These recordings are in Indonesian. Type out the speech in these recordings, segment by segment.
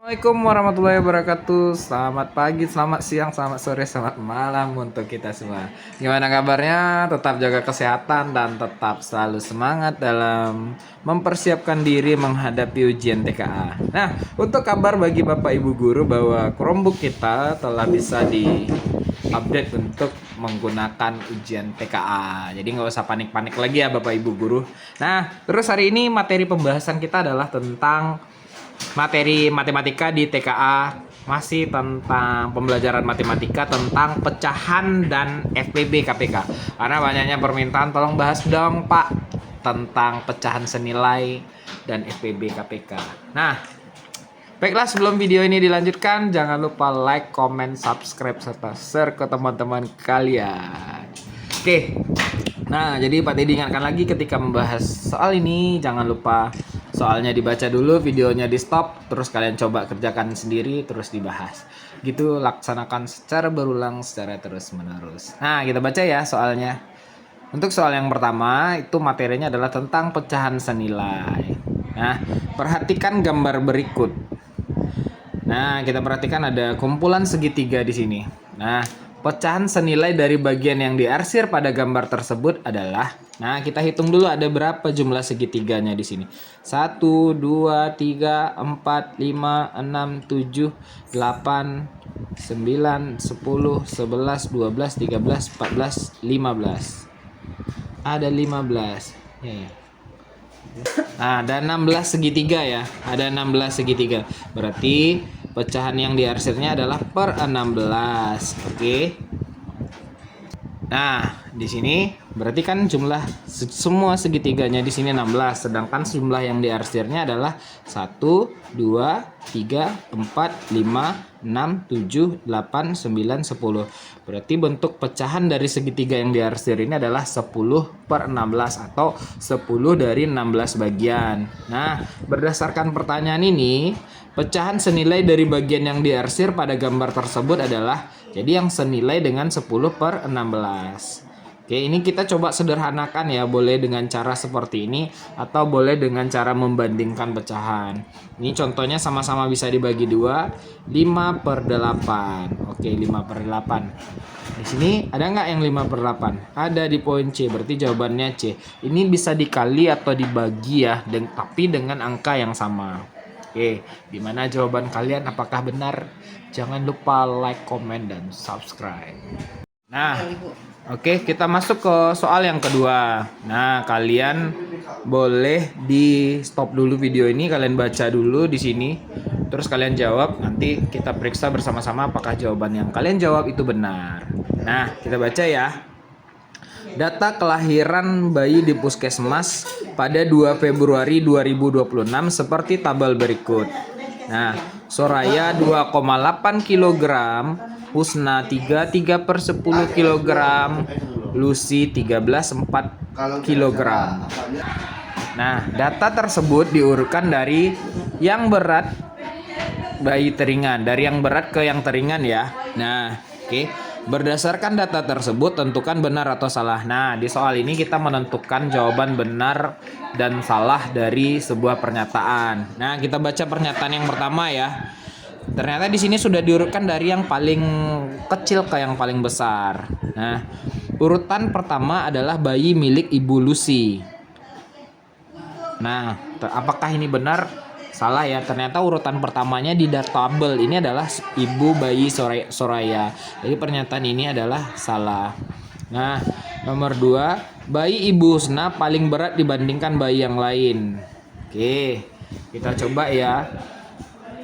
Assalamualaikum warahmatullahi wabarakatuh. Selamat pagi, selamat siang, selamat sore, selamat malam untuk kita semua. Gimana kabarnya? Tetap jaga kesehatan dan tetap selalu semangat dalam mempersiapkan diri menghadapi ujian TKA. Nah, untuk kabar bagi Bapak Ibu guru bahwa Chromebook kita telah bisa di update untuk menggunakan ujian TKA. Jadi nggak usah panik-panik lagi ya Bapak Ibu guru. Nah, terus hari ini materi pembahasan kita adalah tentang materi matematika di TKA, masih tentang pembelajaran matematika tentang pecahan dan FPB KPK. Karena banyaknya permintaan, tolong bahas dong Pak tentang pecahan senilai dan FPB KPK. Nah, baiklah, sebelum video ini dilanjutkan, jangan lupa like, comment, subscribe, serta share ke teman-teman kalian. Oke, nah jadi Pak Teddy ingatkan lagi ketika membahas soal ini, jangan lupa soalnya dibaca dulu, videonya di stop, terus kalian coba kerjakan sendiri, terus dibahas. Gitu, laksanakan secara berulang, secara terus-menerus. Nah, kita baca ya soalnya. Untuk soal yang pertama, itu materinya adalah tentang pecahan senilai. Nah, perhatikan gambar berikut. Nah, kita perhatikan ada kumpulan segitiga di sini. Nah, pecahan senilai dari bagian yang diarsir pada gambar tersebut adalah, nah kita hitung dulu ada berapa jumlah segitiganya di sini. 1, 2, 3, 4, 5, 6, 7, 8, 9, 10, 11, 12, 13, 14, 15. Ada 15. Ya. Nah, ada 16 segitiga ya. Ada 16 segitiga. Berarti pecahan yang diarsirnya adalah per 16. Oke. Nah, di sini berarti kan jumlah semua segitiganya di sini 16, sedangkan jumlah yang diarsirnya adalah 1, 2, 3, 4, 5, 6, 7, 8, 9, 10. Berarti bentuk pecahan dari segitiga yang diarsir ini adalah 10/16 atau 10 dari 16 bagian. Nah, berdasarkan pertanyaan ini, pecahan senilai dari bagian yang diarsir pada gambar tersebut adalah, jadi yang senilai dengan 10/16. Oke, ini kita coba sederhanakan ya, boleh dengan cara seperti ini atau boleh dengan cara membandingkan pecahan. Ini contohnya sama-sama bisa dibagi 2, 5/8. Oke, 5/8. Di sini ada nggak yang 5/8? Ada di poin C, berarti jawabannya C. Ini bisa dikali atau dibagi ya, tapi dengan angka yang sama. Oke, gimana jawaban kalian? Apakah benar? Jangan lupa like, comment, dan subscribe. Nah, oke, kita masuk ke soal yang kedua. Nah, kalian boleh di stop dulu video ini, kalian baca dulu di sini, terus kalian jawab. Nanti kita periksa bersama-sama apakah jawaban yang kalian jawab itu benar. Nah, kita baca ya. Data kelahiran bayi di puskesmas pada 2 Februari 2026 seperti tabel berikut. Nah, Soraya 2,8 kg, Husna 3/10 kg, Lucy 13/4 kg. Nah, data tersebut diurutkan dari yang berat bayi teringan, dari yang berat ke yang teringan ya. Nah, oke. Berdasarkan data tersebut, tentukan benar atau salah. Nah, di soal ini kita menentukan jawaban benar dan salah dari sebuah pernyataan. Nah, kita baca pernyataan yang pertama ya. Ternyata di sini sudah diurutkan dari yang paling kecil ke yang paling besar. Nah, urutan pertama adalah bayi milik Ibu Lucy. Nah, apakah ini benar? Salah ya, ternyata urutan pertamanya di tabel ini adalah ibu bayi Soraya. Jadi pernyataan ini adalah salah. Nah, nomor 2, bayi Ibu Husna paling berat dibandingkan bayi yang lain. Oke, kita coba ya.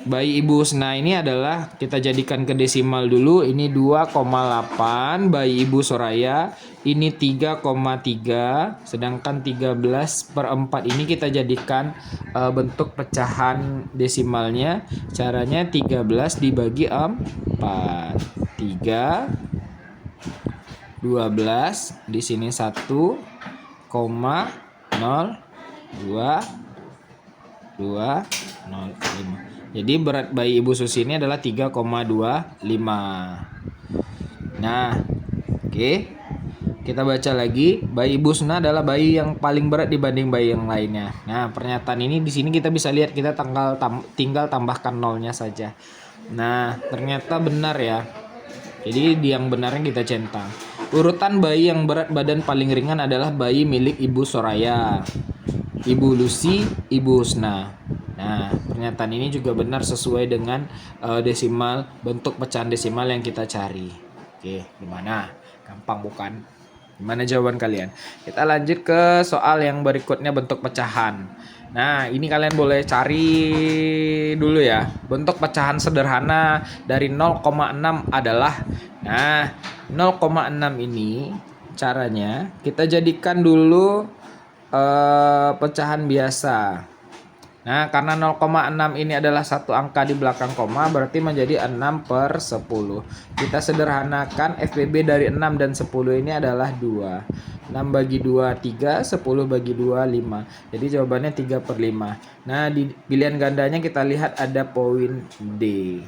Bayi Ibu Husna ini adalah, kita jadikan ke desimal dulu. Ini 2,8, bayi Ibu Soraya ini 3,3, sedangkan 13/4 ini kita jadikan bentuk pecahan desimalnya. Caranya 13 dibagi 4. 3, 12, di sini 1,0225. Jadi berat bayi Ibu Susi ini adalah 3,25. Nah, oke. Kita baca lagi, bayi Ibu Husna adalah bayi yang paling berat dibanding bayi yang lainnya. Nah, pernyataan ini di sini kita bisa lihat kita tinggal tambahkan nolnya saja. Nah, ternyata benar ya. Jadi yang benarnya kita centang. Urutan bayi yang berat badan paling ringan adalah bayi milik Ibu Soraya, Ibu Lucy, Ibu Husna. Nah, pernyataan ini juga benar sesuai dengan desimal, bentuk pecahan desimal yang kita cari. Oke, gimana? Gampang bukan? Gimana jawaban kalian? Kita lanjut ke soal yang berikutnya, bentuk pecahan. Nah, ini kalian boleh cari dulu ya. Bentuk pecahan sederhana dari 0,6 adalah, nah, 0,6 ini caranya kita jadikan dulu pecahan biasa. Nah, karena 0,6 ini adalah satu angka di belakang koma, berarti menjadi 6/10. Kita sederhanakan FPB dari 6 dan 10 ini adalah 2. 6 bagi 2, 3. 10 bagi 2, 5. Jadi jawabannya 3/5. Nah, di pilihan gandanya kita lihat ada poin D.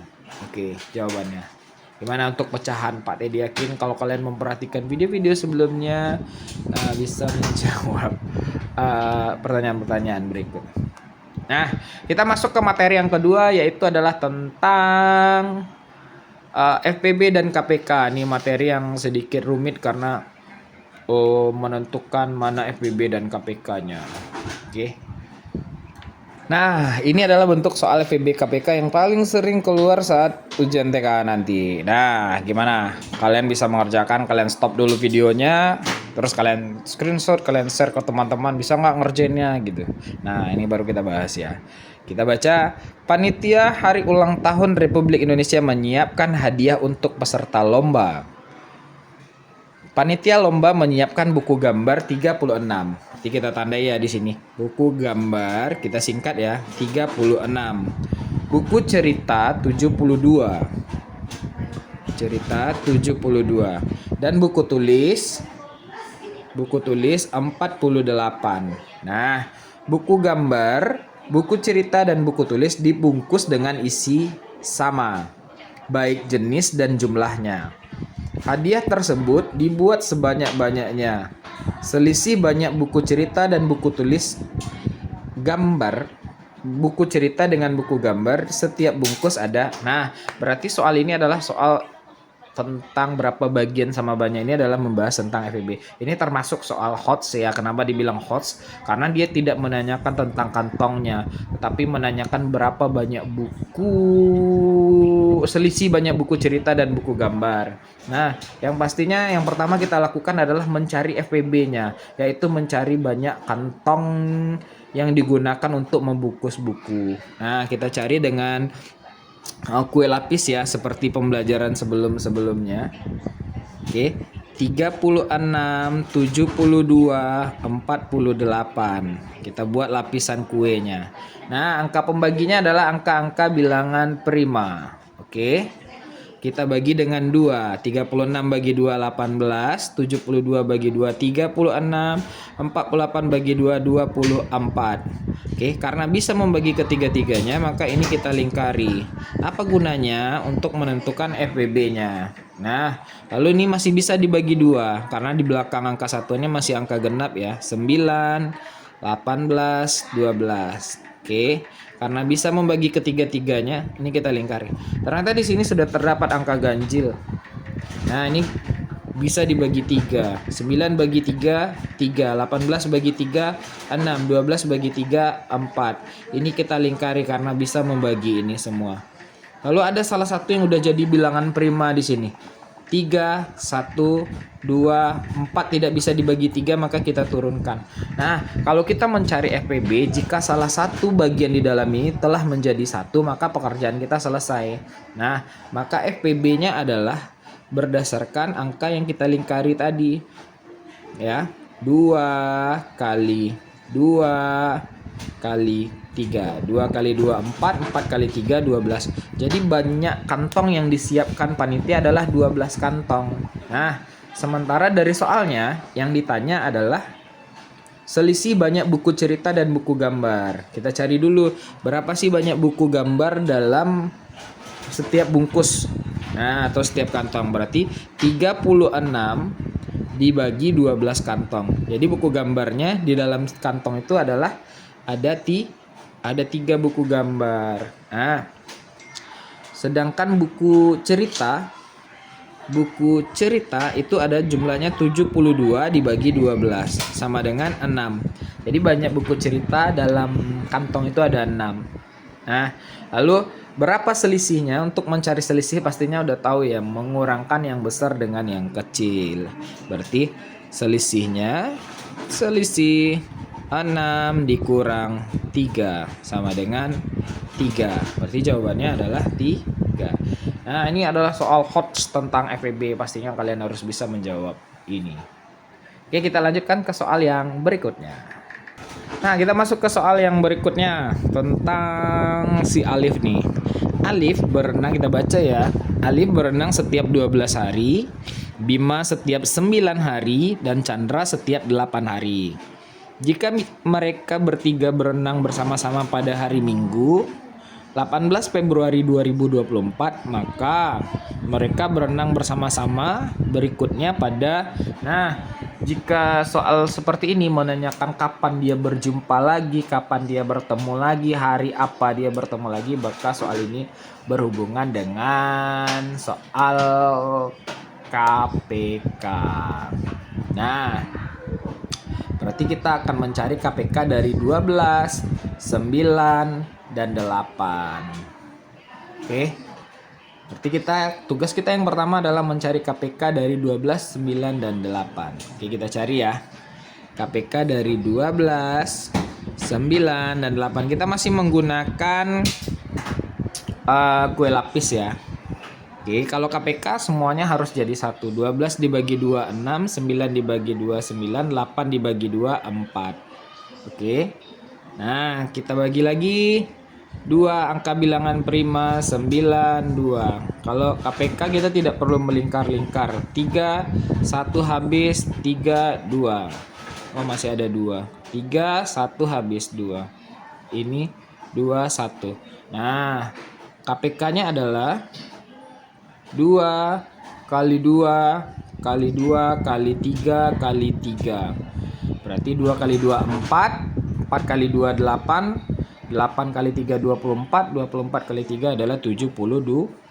Oke, jawabannya. Gimana untuk pecahan? Pak Teddy yakin kalau kalian memperhatikan video-video sebelumnya bisa menjawab pertanyaan-pertanyaan berikut. Nah, kita masuk ke materi yang kedua, yaitu adalah tentang FPB dan KPK. Ini materi yang sedikit rumit karena menentukan mana FPB dan KPK-nya. Oke. Nah, ini adalah bentuk soal FPB KPK yang paling sering keluar saat ujian TK nanti. Nah, gimana? Kalian bisa mengerjakan, kalian stop dulu videonya, terus kalian screenshot, kalian share ke teman-teman, bisa nggak ngerjainnya gitu. Nah, ini baru kita bahas ya. Kita baca, panitia Hari Ulang Tahun Republik Indonesia menyiapkan hadiah untuk peserta lomba. Panitia lomba menyiapkan buku gambar 36. Nanti kita tandai ya di sini. Buku gambar kita singkat ya, 36. Buku cerita 72. Cerita 72. Dan buku tulis 48. Nah, buku gambar, buku cerita dan buku tulis dibungkus dengan isi sama, baik jenis dan jumlahnya. Hadiah tersebut dibuat sebanyak-banyaknya. Selisih banyak buku cerita dan buku tulis gambar. Buku cerita dengan buku gambar, setiap bungkus ada. Nah, berarti soal ini adalah soal tentang berapa bagian sama banyak, ini adalah membahas tentang FEB. Ini termasuk soal HOTS ya. Kenapa dibilang HOTS? Karena dia tidak menanyakan tentang kantongnya, tetapi menanyakan berapa banyak buku, selisih banyak buku cerita dan buku gambar. Nah, yang pastinya yang pertama kita lakukan adalah mencari FPB-nya, yaitu mencari banyak kantong yang digunakan untuk membungkus buku. Nah, kita cari dengan kue lapis ya, seperti pembelajaran sebelumnya. Oke, 36, 72, 48. Kita buat lapisan kuenya. Nah, angka pembaginya adalah angka-angka bilangan prima. Oke. Kita bagi dengan 2. 36 bagi 2 18, 72 bagi 2 36, 48 bagi 2 24. Oke, karena bisa membagi ketiga-tiganya, maka ini kita lingkari. Apa gunanya? Untuk menentukan FPB-nya. Nah, lalu ini masih bisa dibagi 2 karena di belakang angka satunya masih angka genap ya. 9, 18, 12. Oke, karena bisa membagi ketiga-tiganya, ini kita lingkari. Ternyata di sini sudah terdapat angka ganjil. Nah, ini bisa dibagi 3. 9 bagi 3, 3. 18 bagi 3, 6. 12 bagi 3, 4. Ini kita lingkari karena bisa membagi ini semua. Lalu ada salah satu yang udah jadi bilangan prima di sini. 3, 1, 2, 4 tidak bisa dibagi 3, maka kita turunkan. Nah, kalau kita mencari FPB, jika salah satu bagian di dalam ini telah menjadi 1, maka pekerjaan kita selesai. Nah, maka FPB-nya adalah berdasarkan angka yang kita lingkari tadi. Ya, 2 kali 2 kali 3. 2 kali 2 4, 4 kali 3 12. Jadi banyak kantong yang disiapkan panitia adalah 12 kantong. Nah, sementara dari soalnya yang ditanya adalah selisih banyak buku cerita dan buku gambar. Kita cari dulu berapa sih banyak buku gambar dalam setiap bungkus. Nah, atau setiap kantong. Berarti 36 dibagi 12 kantong. Jadi buku gambarnya di dalam kantong itu adalah ada 3 buku gambar. Nah, sedangkan buku cerita itu ada jumlahnya 72 dibagi 12 sama dengan 6. Jadi banyak buku cerita dalam kantong itu ada 6. Nah, lalu berapa selisihnya? Untuk mencari selisih pastinya udah tahu ya, mengurangkan yang besar dengan yang kecil. Berarti selisih 6 dikurang 3 sama dengan 3. Berarti jawabannya adalah 3. Nah, ini adalah soal HOTS tentang FEB. Pastinya kalian harus bisa menjawab ini. Oke, kita lanjutkan ke soal yang berikutnya. Nah, kita masuk ke soal yang berikutnya tentang si Alif nih. Alif berenang, kita baca ya. Alif berenang setiap 12 hari, Bima setiap 9 hari, dan Chandra setiap 8 hari. Jika mereka bertiga berenang bersama-sama pada hari Minggu 18 Februari 2024, maka mereka berenang bersama-sama berikutnya pada... Nah, jika soal seperti ini menanyakan kapan dia berjumpa lagi, kapan dia bertemu lagi, hari apa dia bertemu lagi, maka soal ini berhubungan dengan soal KPK. Nah, berarti kita akan mencari KPK dari 12, 9, dan 8. Oke. Berarti tugas kita yang pertama adalah mencari KPK dari 12, 9, dan 8. Oke, kita cari ya. KPK dari 12, 9, dan 8. Kita masih menggunakan kue lapis ya. Oke, kalau KPK semuanya harus jadi 1. 12 dibagi 2, 6. 9 dibagi 2, 9. 8 dibagi 2, 4. Oke. Nah, kita bagi lagi. 2 angka bilangan prima 9, 2. Kalau KPK kita tidak perlu melingkar-lingkar. 3, 1 habis, 3, 2. Oh, masih ada 2. 3, 1 habis 2. Ini 2, 1. Nah, KPK-nya adalah 2 kali 2 kali 2 kali 3 kali 3. Berarti 2 kali 2 4, 4 kali 2 8, 8 kali 3 24, 24 kali 3 adalah 72.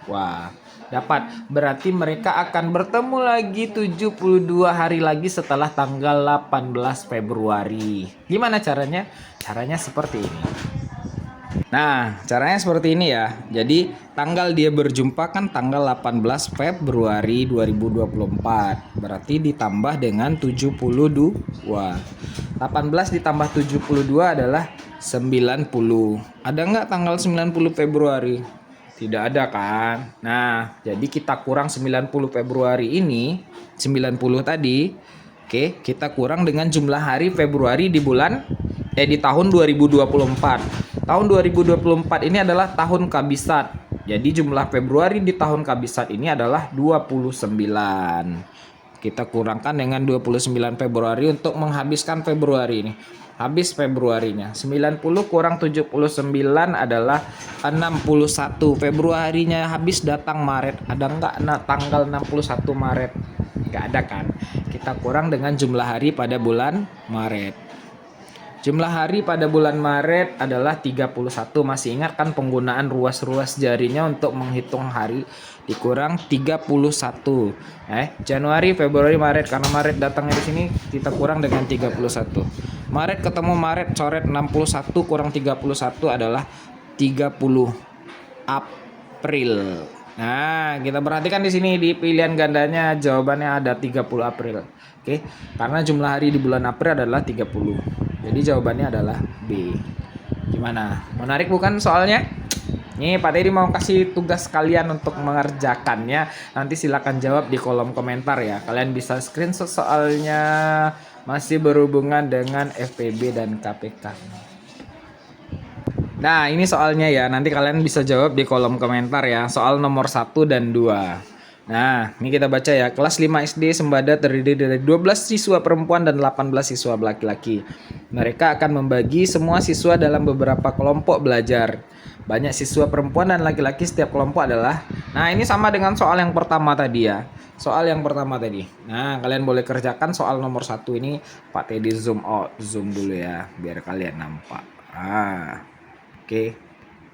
Wah, dapat. Berarti mereka akan bertemu lagi 72 hari lagi setelah tanggal 18 Februari. Gimana caranya? Caranya seperti ini. Nah, caranya seperti ini ya. Jadi, tanggal dia berjumpa kan tanggal 18 Februari 2024. Berarti ditambah dengan 72. 18 ditambah 72 adalah 90. Ada nggak tanggal 90 Februari? Tidak ada kan? Nah, jadi kita kurang 90 Februari ini, 90 tadi. Oke, kita kurang dengan jumlah hari Februari di tahun 2024. Tahun 2024 ini adalah tahun kabisat. Jadi jumlah Februari di tahun kabisat ini adalah 29. Kita kurangkan dengan 29 Februari untuk menghabiskan Februari ini. Habis Februarinya. 90 kurang 79 adalah 61. Februarinya habis, datang Maret. Ada nggak tanggal 61 Maret? Nggak ada kan? Kita kurang dengan jumlah hari pada bulan Maret. Jumlah hari pada bulan Maret adalah 31. Masih ingat kan penggunaan ruas-ruas jarinya untuk menghitung hari? Dikurang 31. Januari, Februari, Maret. Karena Maret datangnya di sini, kita kurang dengan 31. Maret ketemu Maret, coret 61 kurang 31 adalah 30 April. Nah, kita perhatikan di sini di pilihan gandanya jawabannya ada 30 April. Oke, karena jumlah hari di bulan April adalah 30. Jadi jawabannya adalah B. Gimana? Menarik bukan soalnya? Nih, Pak Teddy mau kasih tugas kalian untuk mengerjakannya. Nanti silakan jawab di kolom komentar ya. Kalian bisa screenshot soalnya, masih berhubungan dengan FPB dan KPK. Nah, ini soalnya ya. Nanti kalian bisa jawab di kolom komentar ya. Soal nomor 1 dan 2. Nah, ini kita baca ya. Kelas 5 SD Sembada terdiri dari 12 siswa perempuan dan 18 siswa laki-laki. Mereka akan membagi semua siswa dalam beberapa kelompok belajar. Banyak siswa perempuan dan laki-laki setiap kelompok adalah. Nah, ini sama dengan soal yang pertama tadi ya. Soal yang pertama tadi. Nah, kalian boleh kerjakan soal nomor 1 ini. Pak Teddy zoom out, zoom dulu ya, biar kalian nampak. Oke.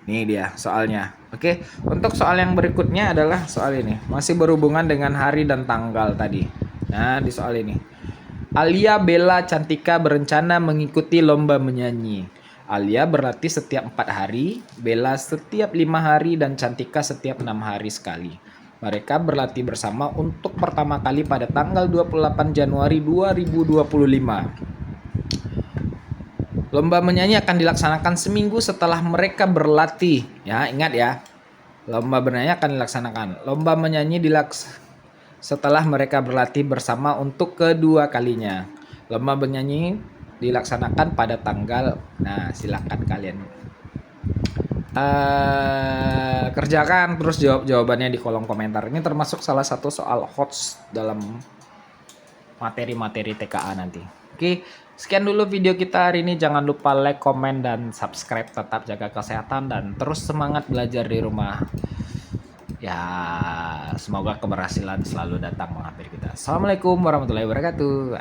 Ini dia soalnya. Oke, untuk soal yang berikutnya adalah soal ini. Masih berhubungan dengan hari dan tanggal tadi. Nah, di soal ini. Alia, Bella, Cantika berencana mengikuti lomba menyanyi. Alia berlatih setiap 4 hari, Bella setiap 5 hari, dan Cantika setiap 6 hari sekali. Mereka berlatih bersama untuk pertama kali pada tanggal 28 Januari 2025. Lomba menyanyi akan dilaksanakan seminggu setelah mereka berlatih. Ya, ingat ya. Lomba bernyanyi akan dilaksanakan. Lomba menyanyi setelah mereka berlatih bersama untuk kedua kalinya. Lomba menyanyi dilaksanakan pada tanggal. Nah, silakan kalian kerjakan terus jawab jawabannya di kolom komentar. Ini termasuk salah satu soal hots dalam materi-materi TKA nanti. Oke, sekian dulu video kita hari ini. Jangan lupa like, komen, dan subscribe. Tetap jaga kesehatan dan terus semangat belajar di rumah. Ya, semoga keberhasilan selalu datang menghampiri kita. Assalamualaikum warahmatullahi wabarakatuh.